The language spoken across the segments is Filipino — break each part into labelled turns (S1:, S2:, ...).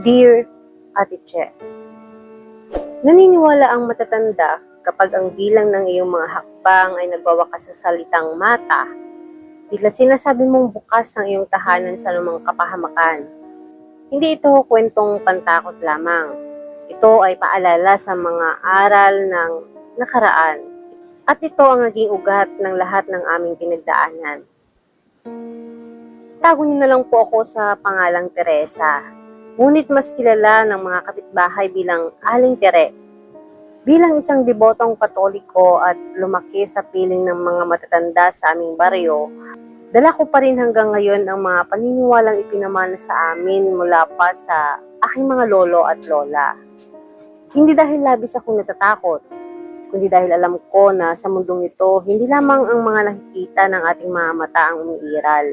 S1: Dear Ate Che, naniniwala ang matatanda kapag ang bilang ng iyong mga hakbang ay nagwawakas sa salitang mata, tila sinasabi mong bukas ang iyong tahanan sa lumang kapahamakan. Hindi ito kwentong pantakot lamang. Ito ay paalala sa mga aral ng nakaraan. At ito ang naging ugat ng lahat ng aming pinagdaanan. Tago niyo na lang po ako sa pangalang Teresa. Ngunit mas kilala ng mga kapitbahay bilang Aling Tere. Bilang isang debotong Katoliko at lumaki sa piling ng mga matatanda sa aming baryo, dala ko pa rin hanggang ngayon ang mga paniniwalang ipinamana sa amin mula pa sa aking mga lolo at lola. Hindi dahil labis akong natatakot, kundi dahil alam ko na sa mundong ito, hindi lamang ang mga nakikita ng ating mga mata ang umiiral.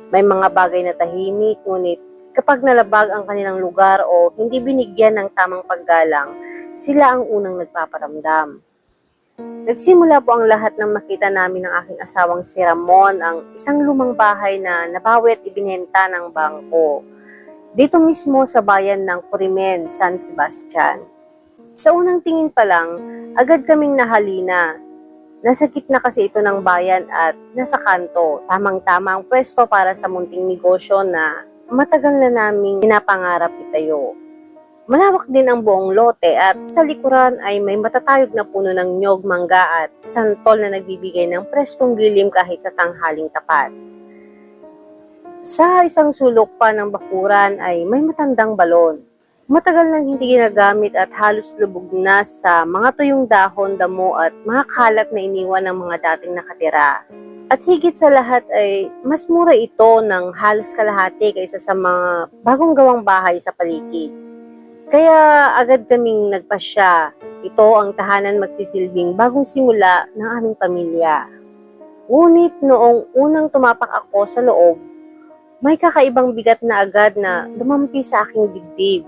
S1: May mga bagay na tahimik, ngunit kapag nalabag ang kanilang lugar o hindi binigyan ng tamang paggalang, sila ang unang nagpaparamdam. Nagsimula po ang lahat ng makita namin ng aking asawang si Ramon, ang isang lumang bahay na nabawi at ibinenta ng bangko. Dito mismo sa bayan ng Curimen, San Sebastian. Sa unang tingin pa lang, agad kaming nahalina. Nasa gitna kasi ito ng bayan at nasa kanto, tamang-tama ang pwesto para sa munting negosyo na matagal na naming pinapangarap itayo. Malawak din ang buong lote at sa likuran ay may matatayog na puno ng nyog, mangga at santol na nagbibigay ng preskong gilim kahit sa tanghaling tapat. Sa isang sulok pa ng bakuran ay may matandang balon. Matagal nang hindi ginagamit at halos lubog na sa mga tuyong dahon, damo at mga kalat na iniwan ng mga dating nakatira. At higit sa lahat ay mas mura ito ng halos kalahati kaysa sa mga bagong gawang bahay sa paligid. Kaya agad kaming nagpasya. Ito ang tahanan magsisilbing bagong simula ng aming pamilya. Ngunit noong unang tumapak ako sa loob, may kakaibang bigat na agad na dumampi sa aking dibdib.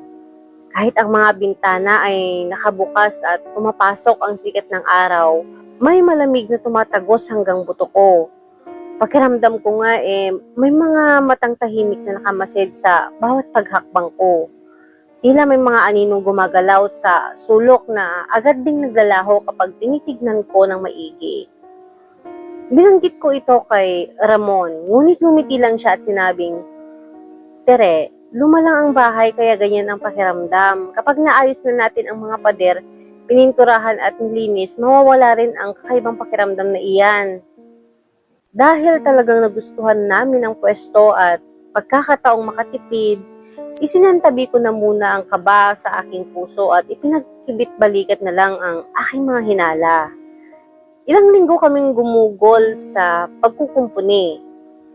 S1: Kahit ang mga bintana ay nakabukas at pumapasok ang sikat ng araw, may malamig na tumatagos hanggang buto ko. Pakiramdam ko nga may mga matang tahimik na nakamasid sa bawat paghakbang ko. Tila may mga aninong gumagalaw sa sulok na agad ding naglalaho kapag tinitignan ko ng maigi. Binanggit ko ito kay Ramon, ngunit ngumiti lang siya at sinabing, "Tere, luma lang ang bahay kaya ganyan ang pakiramdam. Kapag naayos na natin ang mga pader, pininturahan at nilinis, mawawala rin ang kakaibang pakiramdam na iyan." Dahil talagang nagustuhan namin ang pwesto at pagkakataong makatipid, isinantabi ko na muna ang kaba sa aking puso at ipinagkibit-balikat na lang ang aking mga hinala. Ilang linggo kaming gumugol sa pagkukumpuni.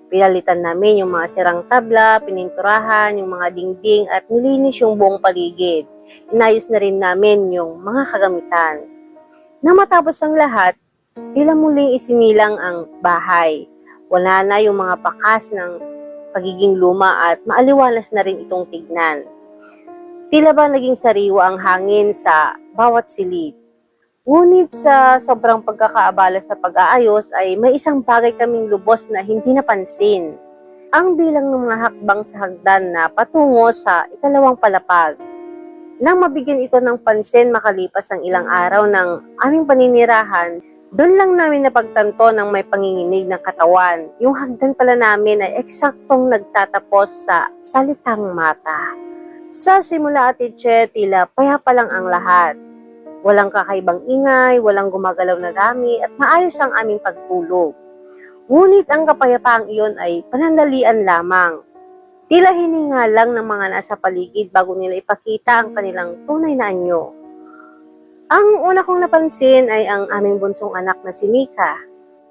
S1: Pinalitan namin yung mga sirang tabla, pininturahan, yung mga dingding at nilinis yung buong paligid. Inayos na rin namin yung mga kagamitan. Nang matapos ang lahat, tila muling isinilang ang bahay. Wala na yung mga bakas ng pagiging luma at maaliwalas na rin itong tignan. Tila ba naging sariwa ang hangin sa bawat silid. Ngunit sa sobrang pagkakaabala sa pag-aayos ay may isang bagay kaming lubos na hindi napansin. Ang bilang ng mga hakbang sa hagdan na patungo sa ikalawang palapag. Nang mabigyan ito ng pansin makalipas ang ilang araw ng aming paninirahan, doon lang namin napagtanto ng may panginginig ng katawan. Yung hagdan pala namin ay eksaktong nagtatapos sa salitang mata. Sa simula, Ate Che, tila payapa lang ang lahat. Walang kakaibang ingay, walang gumagalaw na gamit at maayos ang aming pagtulog. Ngunit ang kapayapaang iyon ay panandalian lamang. Tila hininga lang ng mga nasa paligid bago nila ipakita ang kanilang tunay na anyo. Ang una kong napansin ay ang aming bunsong anak na si Mika.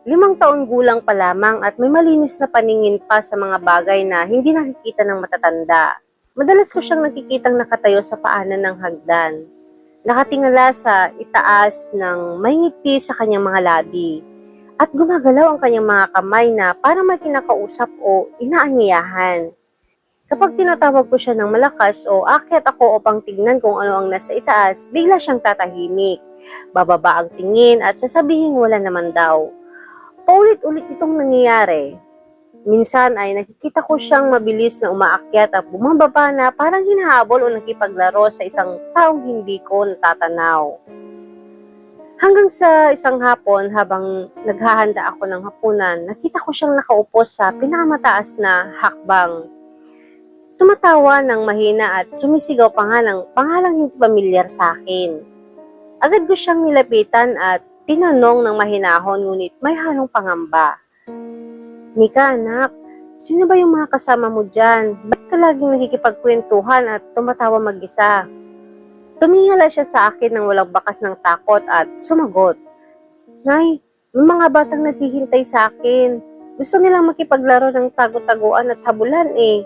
S1: 5 taon gulang pa lamang at may malinis na paningin pa sa mga bagay na hindi nakikita ng matatanda. Madalas ko siyang nakikitang nakatayo sa paanan ng hagdan. Nakatingala sa itaas ng may ngiti sa kanyang mga labi. At gumagalaw ang kanyang mga kamay na parang may kinakausap o inaanyayahan. Kapag tinatawag ko siya ng malakas o akyat ako upang tignan kung ano ang nasa itaas, bigla siyang tatahimik. Bababa ang tingin at sasabihin wala naman daw. Paulit-ulit itong nangyayari. Minsan ay nakikita ko siyang mabilis na umaakyat at bumababa na parang hinahabol o nakipaglaro sa isang taong hindi ko natatanaw. Hanggang sa isang hapon habang naghahanda ako ng hapunan, nakita ko siyang nakaupo sa pinakamataas na hakbang. Tumatawa ng mahina at sumisigaw pa nga ng pangalang hindi pamilyar sa akin. Agad ko siyang nilapitan at tinanong ng mahinahon ngunit may halong pangamba. Nika anak, sino ba yung mga kasama mo dyan? Ba't ka laging nakikipagkwentuhan at tumatawa mag-isa? Tumingala siya sa akin ng walang bakas ng takot at sumagot. Nay, may mga batang naghihintay sa akin. Gusto nilang makipaglaro ng tago-taguan at habulan eh.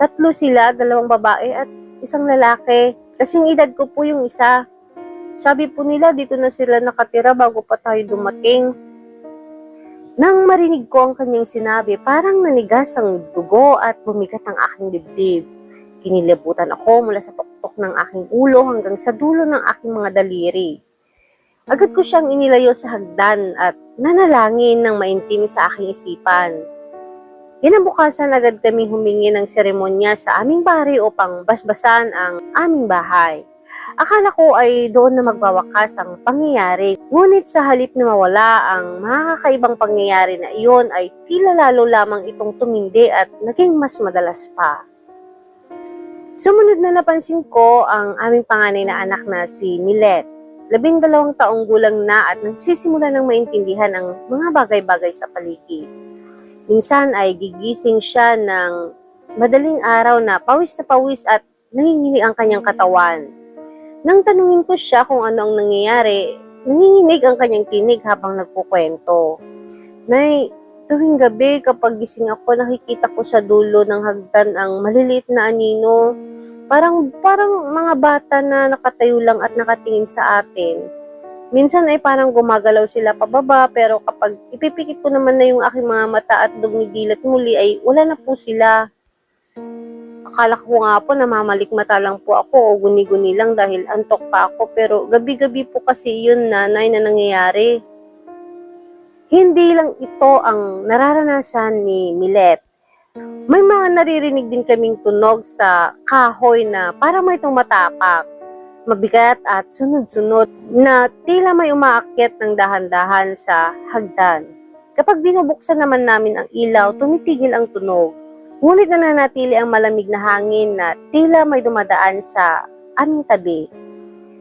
S1: 3 sila, 2 babae at isang lalaki. Kasing edad ko po yung isa. Sabi po nila dito na sila nakatira bago pa tayo dumating. Nang marinig ko ang kanyang sinabi, parang nanigas ang dugo at bumigat ang aking dibdib. Kinilabutan ako mula sa tuktok ng aking ulo hanggang sa dulo ng aking mga daliri. Agad ko siyang inilayo sa hagdan at nanalangin ng maintim sa aking isipan. Kinabukasan agad kami humingi ng seremonya sa aming bari upang basbasan ang aming bahay. Akala ko ay doon na magwawakas ang pangyayari, ngunit sa halip na mawala ang mga kakaibang pangyayari na iyon ay tila lalo lamang itong tumindi at naging mas madalas pa. Sumunod na napansin ko ang aming panganay na anak na si Milet. 12 taong gulang na at nagsisimula ng maintindihan ang mga bagay-bagay sa paligid. Minsan ay gigising siya ng madaling araw na pawis at nanginginig ang kanyang katawan. Nang tanungin ko siya kung ano ang nangyayari, nanginginig ang kanyang tinig habang nagkukwento. Nay, tuwing gabi kapag gising ako, nakikita ko sa dulo ng hagdan ang maliliit na anino. Parang mga bata na nakatayo lang at nakatingin sa atin. Minsan ay parang gumagalaw sila pababa, pero kapag ipipikit ko naman na yung aking mga mata at dumidilat muli ay wala na po sila. Akala ko nga po namamalikmata lang po ako o guni-guni lang dahil antok pa ako, pero gabi-gabi po kasi yun nanay na nangyayari. Hindi lang ito ang nararanasan ni Milet. May mga naririnig din kaming tunog sa kahoy na para may tumatapak, mabigat at sunod-sunod na tila may umaakyat ng dahan-dahan sa hagdan. Kapag binubuksan naman namin ang ilaw, tumitigil ang tunog. Ngunit nananatili ang malamig na hangin na tila may dumadaan sa aming tabi.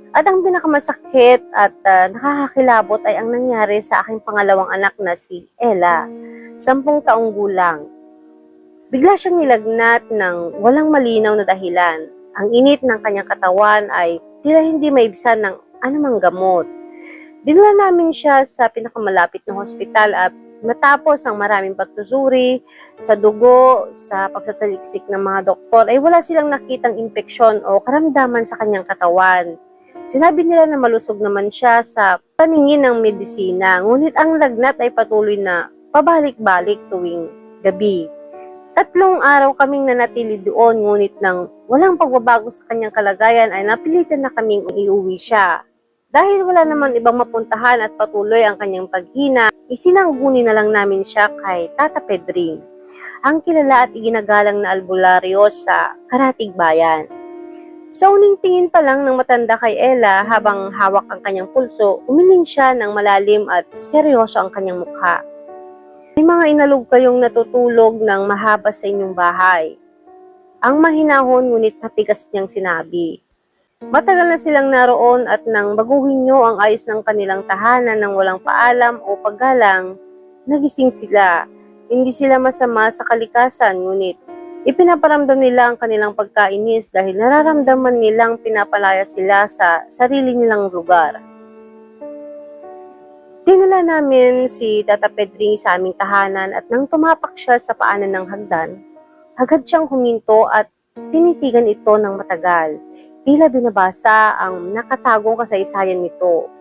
S1: At ang pinakamasakit at nakakakilabot ay ang nangyari sa aking pangalawang anak na si Ella, 10 taong gulang. Bigla siyang nilagnat ng walang malinaw na dahilan. Ang init ng kanyang katawan ay tila hindi maibsan ng anumang gamot. Dinala namin siya sa pinakamalapit na hospital at matapos ang maraming pagsusuri sa dugo, sa pagsasaliksik ng mga doktor, ay wala silang nakitang impeksyon o karamdaman sa kanyang katawan. Sinabi nila na malusog naman siya sa paningin ng medisina, ngunit ang lagnat ay patuloy na pabalik-balik tuwing gabi. 3 araw kaming nanatili doon, ngunit nang walang pagbabago sa kanyang kalagayan ay napilitan na kaming iuwi siya. Dahil wala naman ibang mapuntahan at patuloy ang kanyang paghina, isinangguni na lang namin siya kay Tata Pedring, ang kilala at iginagalang na albularyo sa Karatig Bayan. Sa uning tingin pa lang ng matanda kay Ella habang hawak ang kanyang pulso, umiling siya ng malalim at seryoso ang kanyang mukha. May mga inalog kayong natutulog ng mahaba sa inyong bahay. Ang mahinahon ngunit matigas niyang sinabi. Matagal na silang naroon at nang baguhin nyo ang ayos ng kanilang tahanan ng walang paalam o paggalang, nagising sila. Hindi sila masama sa kalikasan, ngunit ipinaparamdam nila ang kanilang pagkainis dahil nararamdaman nilang pinapalaya sila sa sarili nilang lugar. Dinala namin si Tata Pedring sa aming tahanan at nang tumapak siya sa paanan ng hagdan, agad siyang huminto at tinitigan ito ng matagal. Tila binabasa ang nakatagong kasaysayan nito.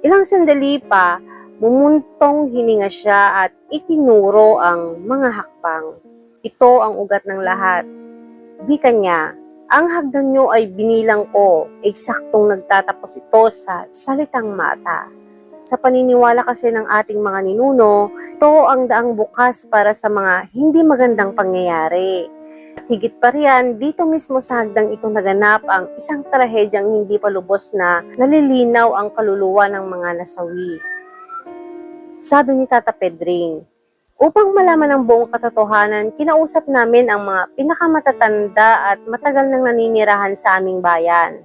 S1: Ilang sandali pa, mumuntong hininga siya at itinuro ang mga hakbang. Ito ang ugat ng lahat. Wika niya, ang hagdan niyo ay binilang ko, eksaktong nagtatapos ito sa salitang mata. Sa paniniwala kasi ng ating mga ninuno, ito ang daang bukas para sa mga hindi magandang pangyayari. At higit pa riyan, dito mismo sa hagdang ito naganap ang isang trahedyang hindi pa lubos na nalilinaw ang kaluluwa ng mga nasawi. Sabi ni Tata Pedring, upang malaman ang buong katotohanan, kinausap namin ang mga pinakamatatanda at matagal nang naninirahan sa aming bayan.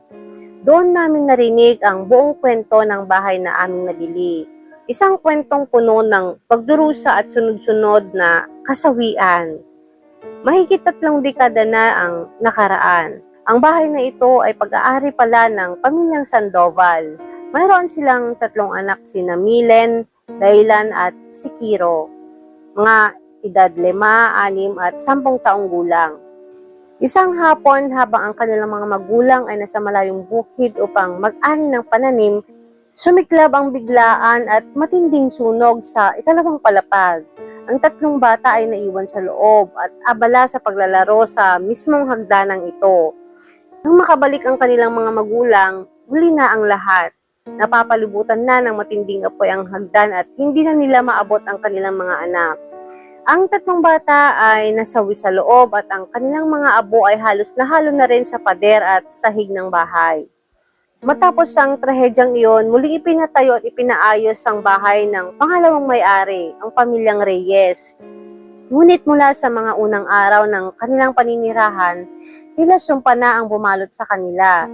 S1: Doon namin narinig ang buong kwento ng bahay na aming nabili. Isang kwentong puno ng pagdurusa at sunod-sunod na kasawian. Mahigit 3 dekada na ang nakaraan. Ang bahay na ito ay pag-aari pala ng pamilyang Sandoval. Mayroon silang 3 anak, sina Milen, Daylan at si Kiro. Mga edad 5, 6 at 10 taong gulang. Isang hapon habang ang kanilang mga magulang ay nasa malayong bukid upang mag-ani ng pananim, sumiklab ang biglaan at matinding sunog sa ikalawang palapag. Ang 3 bata ay naiwan sa loob at abala sa paglalaro sa mismong hagdanang ito. Nang makabalik ang kanilang mga magulang, huli na ang lahat. Napapalibutan na ng matinding apoy ang hagdan at hindi na nila maabot ang kanilang mga anak. Ang 3 bata ay nasawi sa loob at ang kanilang mga abo ay halos nahalo na rin sa pader at sahig ng bahay. Matapos ang trahedyang iyon, muling ipinatayo at ipinaayos ang bahay ng pangalawang may-ari, ang pamilyang Reyes. Ngunit mula sa mga unang araw ng kanilang paninirahan, tila sumpa na ang bumalot sa kanila.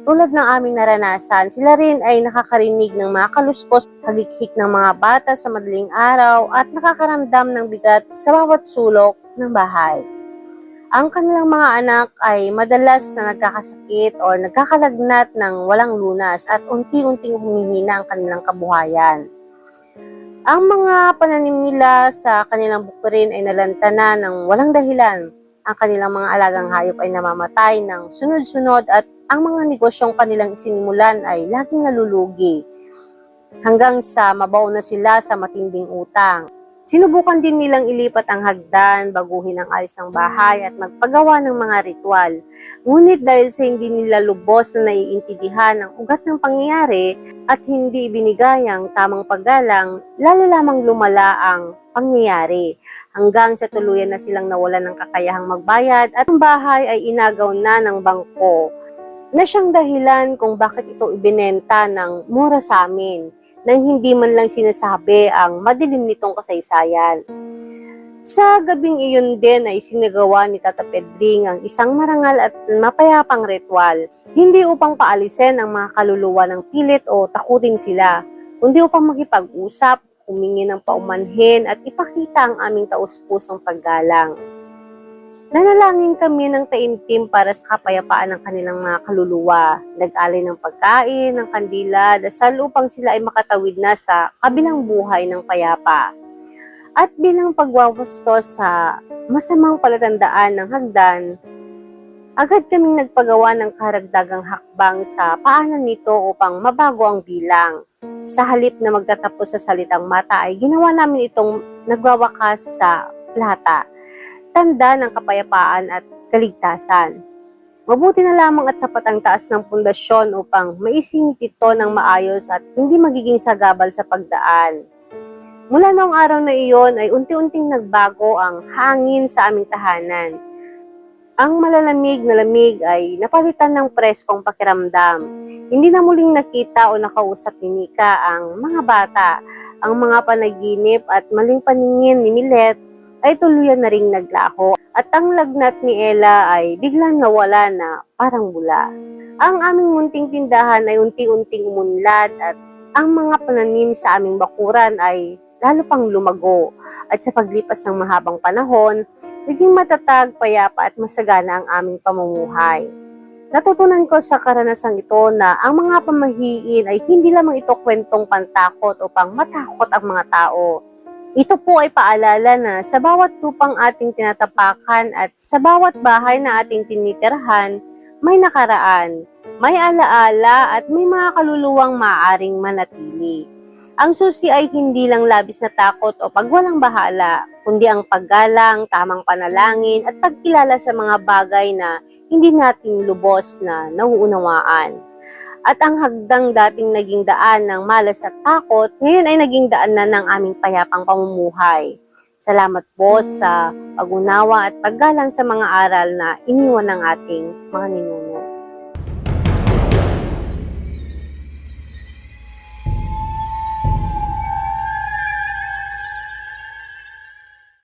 S1: Tulad ng aming naranasan, sila rin ay nakakarinig ng mga kaluskos, hagikhik ng mga bata sa madaling araw at nakakaramdam ng bigat sa bawat sulok ng bahay. Ang kanilang mga anak ay madalas na nagkakasakit o nagkakalagnat ng walang lunas at unti-unting humihina ang kanilang kabuhayan. Ang mga pananim nila sa kanilang bukirin ay nalanta na ng walang dahilan. Ang kanilang mga alagang hayop ay namamatay ng sunod-sunod at ang mga negosyong kanilang isinimulan ay laging nalulugi. Hanggang sa mabaw na sila sa matinding utang. Sinubukan din nilang ilipat ang hagdan, baguhin ang ayos ng bahay at magpagawa ng mga ritual. Ngunit dahil sa hindi nila lubos na naiintindihan ang ugat ng pangyayari at hindi ibinigay ang tamang paggalang, lalo lamang lumala ang pangyayari. Hanggang sa tuluyan na silang nawalan ng kakayahang magbayad at ang bahay ay inagaw na ng bangko, na siyang dahilan kung bakit ito ibinenta ng mura sa amin, nang hindi man lang sinasabi ang madilim nitong kasaysayan. Sa gabing iyon din ay sinagawa ni Tata Pedring ang isang marangal at mapayapang ritual, hindi upang paalisin ang mga kaluluwa ng pilit o takutin sila, kundi upang makipag-usap, humingi ng paumanhin at ipakita ang aming taus-pusong paggalang. Nanalangin kami ng taimtim para sa kapayapaan ng kanilang mga kaluluwa. Nag-alay ng pagkain, ng kandila, dasal upang sila ay makatawid na sa kabilang buhay ng payapa. At bilang pagwawastos sa masamang palatandaan ng hagdan, agad kaming nagpagawa ng karagdagang hakbang sa paanan nito upang mabago ang bilang. Sa halip na magtatapos sa salitang mata ay ginawa namin itong nagwawakas sa plata, tanda ng kapayapaan at kaligtasan. Mabuti na lamang at sapat ang taas ng pundasyon upang maisingit ito ng maayos at hindi magiging sagabal sa pagdaan. Mula noong araw na iyon ay unti-unting nagbago ang hangin sa aming tahanan. Ang malalamig na lamig ay napalitan ng preskong pakiramdam. Hindi na muling nakita o nakausap ni Mika ang mga bata. Ang mga panaginip at maling paningin ni Milet ay tuluyan na ring naglaho at ang lagnat ni Ella ay biglang nawala na parang bula. Ang aming munting tindahan ay unti-unting umunlad at ang mga pananim sa aming bakuran ay lalo pang lumago at sa paglipas ng mahabang panahon, naging matatag, payapa at masagana ang aming pamumuhay. Natutunan ko sa karanasang ito na ang mga pamahiin ay hindi lamang ito kwentong pantakot o pang matakot ang mga tao. Ito po ay paalala na sa bawat tupang ating tinatapakan at sa bawat bahay na ating tinitirhan, may nakaraan, may alaala at may mga kaluluwang maaaring manatili. Ang susi ay hindi lang labis na takot o pagwalang bahala, kundi ang paggalang, tamang panalangin at pagkilala sa mga bagay na hindi natin lubos na nauunawaan. At ang hagdang dating naging daan ng malas at takot, ngayon ay naging daan na ng aming payapang pamumuhay. Salamat po sa pag-unawa at paggalang sa mga aral na iniwan ng ating mga ninuno.